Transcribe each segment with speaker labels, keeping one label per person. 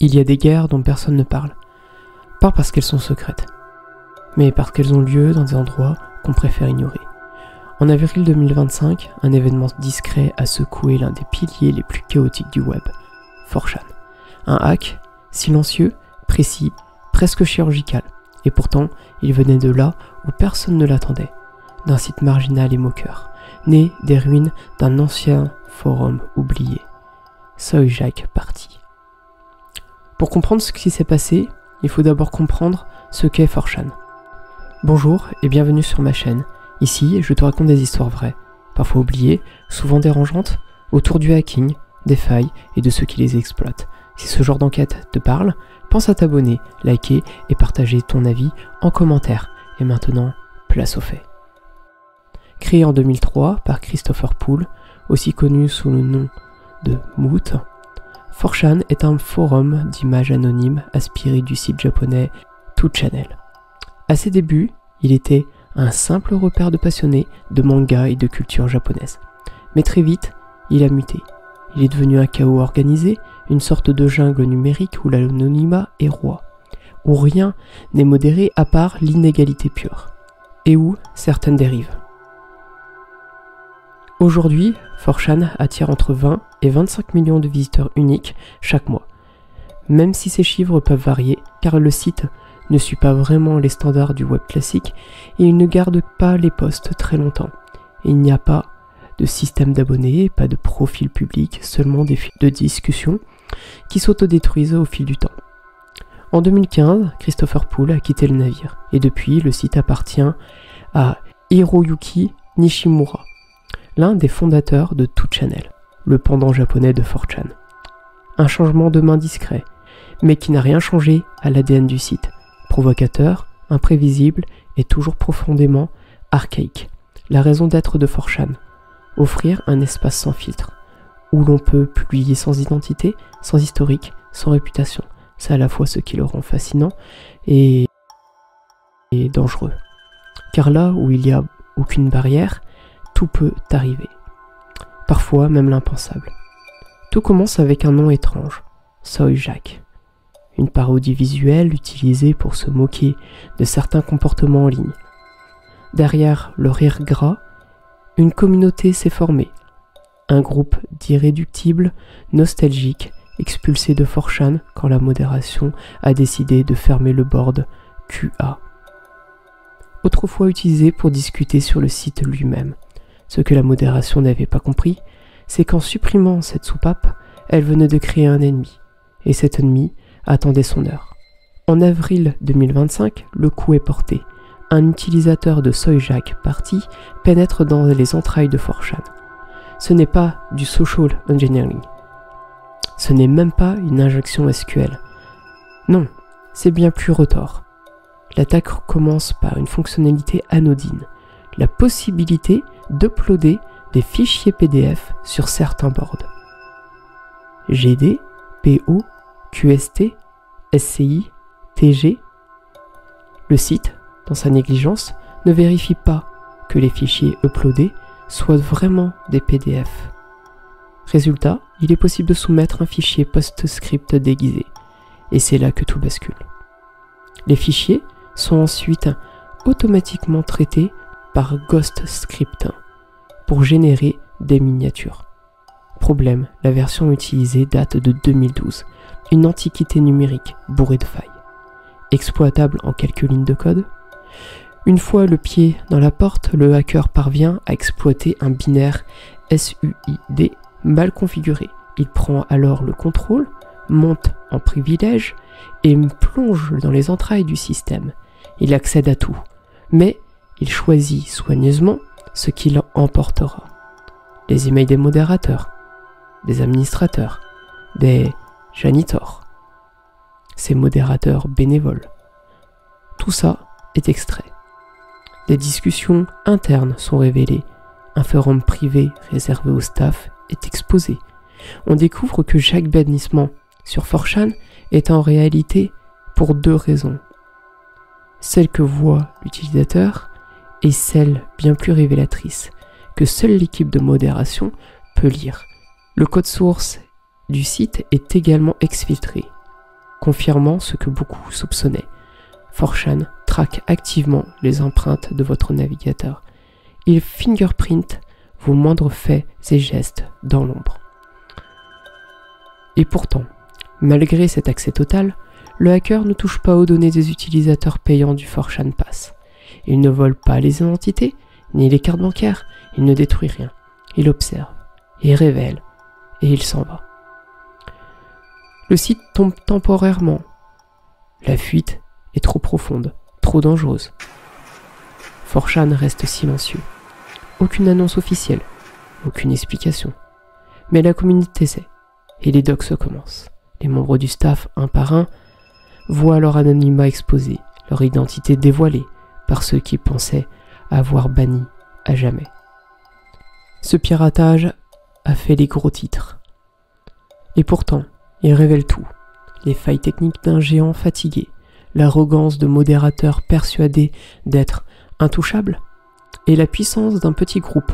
Speaker 1: Il y a des guerres dont personne ne parle. Pas parce qu'elles sont secrètes, mais parce qu'elles ont lieu dans des endroits qu'on préfère ignorer. En avril 2025, un événement discret a secoué l'un des piliers les plus chaotiques du web, 4chan. Un hack, silencieux, précis, presque chirurgical. Et pourtant, il venait de là où personne ne l'attendait, d'un site marginal et moqueur, né des ruines d'un ancien forum oublié. Soyjak Party. Pour comprendre ce qui s'est passé, il faut d'abord comprendre ce qu'est 4chan. Bonjour et bienvenue sur ma chaîne. Ici, je te raconte des histoires vraies, parfois oubliées, souvent dérangeantes, autour du hacking, des failles et de ceux qui les exploitent. Si ce genre d'enquête te parle, pense à t'abonner, liker et partager ton avis en commentaire. Et maintenant, place aux faits. Créé en 2003 par Christopher Poole, aussi connu sous le nom de Moot, 4chan est un forum d'images anonymes inspiré du site japonais 2channel. À ses débuts, il était un simple repère de passionnés de manga et de culture japonaise. Mais très vite, il a muté. Il est devenu un chaos organisé, une sorte de jungle numérique où l'anonymat est roi, où rien n'est modéré à part l'inégalité pure, et où certaines dérivent. Aujourd'hui, 4chan attire entre 20 et 25 millions de visiteurs uniques chaque mois, même si ces chiffres peuvent varier, car le site ne suit pas vraiment les standards du web classique et il ne garde pas les posts très longtemps. Il n'y a pas de système d'abonnés, pas de profil public, seulement des fils de discussion qui s'autodétruisent au fil du temps. En 2015, Christopher Poole a quitté le navire et depuis, le site appartient à Hiroyuki Nishimura, l'un des fondateurs de 2channel, le pendant japonais de 4chan. Un changement de main discret, mais qui n'a rien changé à l'ADN du site. Provocateur, imprévisible et toujours profondément archaïque. La raison d'être de 4chan, offrir un espace sans filtre, où l'on peut publier sans identité, sans historique, sans réputation. C'est à la fois ce qui le rend fascinant et dangereux. Car là où il n'y a aucune barrière, tout peut arriver. Parfois même l'impensable. Tout commence avec un nom étrange, Soyjak. Une parodie visuelle utilisée pour se moquer de certains comportements en ligne. Derrière le rire gras, une communauté s'est formée. Un groupe d'irréductibles, nostalgiques, expulsés de 4chan quand la modération a décidé de fermer le board QA. Autrefois utilisé pour discuter sur le site lui-même. Ce que la modération n'avait pas compris, c'est qu'en supprimant cette soupape, elle venait de créer un ennemi. Et cet ennemi attendait son heure. En avril 2025, le coup est porté. Un utilisateur de Soyjak Party pénètre dans les entrailles de 4chan. Ce n'est pas du social engineering. Ce n'est même pas une injection SQL. Non, c'est bien plus retors. L'attaque commence par une fonctionnalité anodine, la possibilité d'uploader des fichiers PDF sur certains boards. GD, PO, QST, SCI, TG. Le site, dans sa négligence, ne vérifie pas que les fichiers uploadés soient vraiment des PDF. Résultat, il est possible de soumettre un fichier PostScript déguisé, et c'est là que tout bascule. Les fichiers sont ensuite automatiquement traités par GhostScript pour générer des miniatures. Problème, la version utilisée date de 2012, une antiquité numérique bourrée de failles. Exploitable en quelques lignes de code. Une fois le pied dans la porte, le hacker parvient à exploiter un binaire SUID mal configuré. Il prend alors le contrôle, monte en privilège et plonge dans les entrailles du système. Il accède à tout, mais il choisit soigneusement ce qu'il emportera. Les emails des modérateurs, des administrateurs, des janitors, ces modérateurs bénévoles. Tout ça est extrait. Des discussions internes sont révélées. Un forum privé réservé au staff est exposé. On découvre que chaque bannissement sur 4chan est en réalité pour deux raisons. Celle que voit l'utilisateur et celle bien plus révélatrice que seule l'équipe de modération peut lire. Le code source du site est également exfiltré. confirmant ce que beaucoup soupçonnaient. 4chan traque activement les empreintes de votre navigateur. Il fingerprint vos moindres faits et gestes dans l'ombre. Et pourtant, malgré cet accès total, le hacker ne touche pas aux données des utilisateurs payants du 4chan Pass. Il ne vole pas les identités, ni les cartes bancaires, il ne détruit rien. Il observe, il révèle, et il s'en va. Le site tombe temporairement. La fuite est trop profonde, trop dangereuse. 4chan reste silencieux. Aucune annonce officielle, aucune explication. Mais la communauté sait, et les docs commencent. Les membres du staff, un par un, voient leur anonymat exposé, leur identité dévoilée par ceux qui pensaient avoir banni à jamais. Ce piratage a fait les gros titres. Et pourtant, il révèle tout. Les failles techniques d'un géant fatigué, l'arrogance de modérateurs persuadés d'être intouchables, et la puissance d'un petit groupe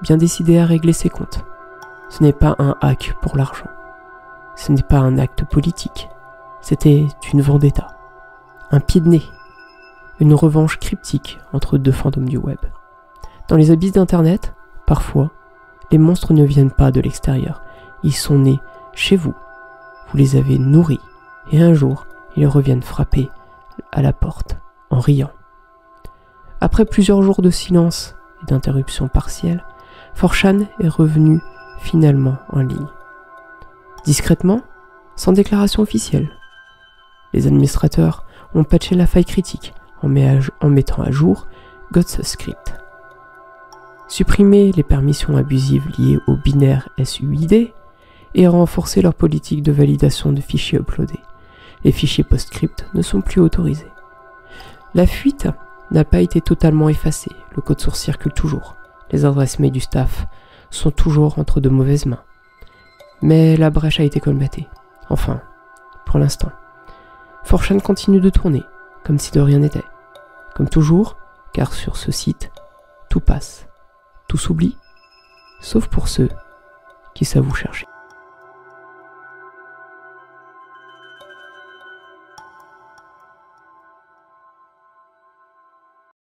Speaker 1: bien décidé à régler ses comptes. Ce n'est pas un hack pour l'argent. Ce n'est pas un acte politique. C'était une vendetta. Un pied de nez. Une revanche cryptique entre deux fantômes du web. Dans les abysses d'Internet, parfois, les monstres ne viennent pas de l'extérieur. Ils sont nés chez vous. Vous les avez nourris. Et un jour, ils reviennent frapper à la porte en riant. Après plusieurs jours de silence et d'interruptions partielles, 4chan est revenu finalement en ligne. Discrètement, sans déclaration officielle. Les administrateurs ont patché la faille critique en mettant à jour GhostScript. Supprimer les permissions abusives liées au binaire SUID et renforcer leur politique de validation de fichiers uploadés. Les fichiers PostScript ne sont plus autorisés. La fuite n'a pas été totalement effacée, le code source circule toujours. Les adresses mail du staff sont toujours entre de mauvaises mains. Mais la brèche a été colmatée. Enfin, pour l'instant. 4chan continue de tourner, comme si de rien n'était. Comme toujours, car sur ce site, tout passe, tout s'oublie, sauf pour ceux qui savent vous chercher.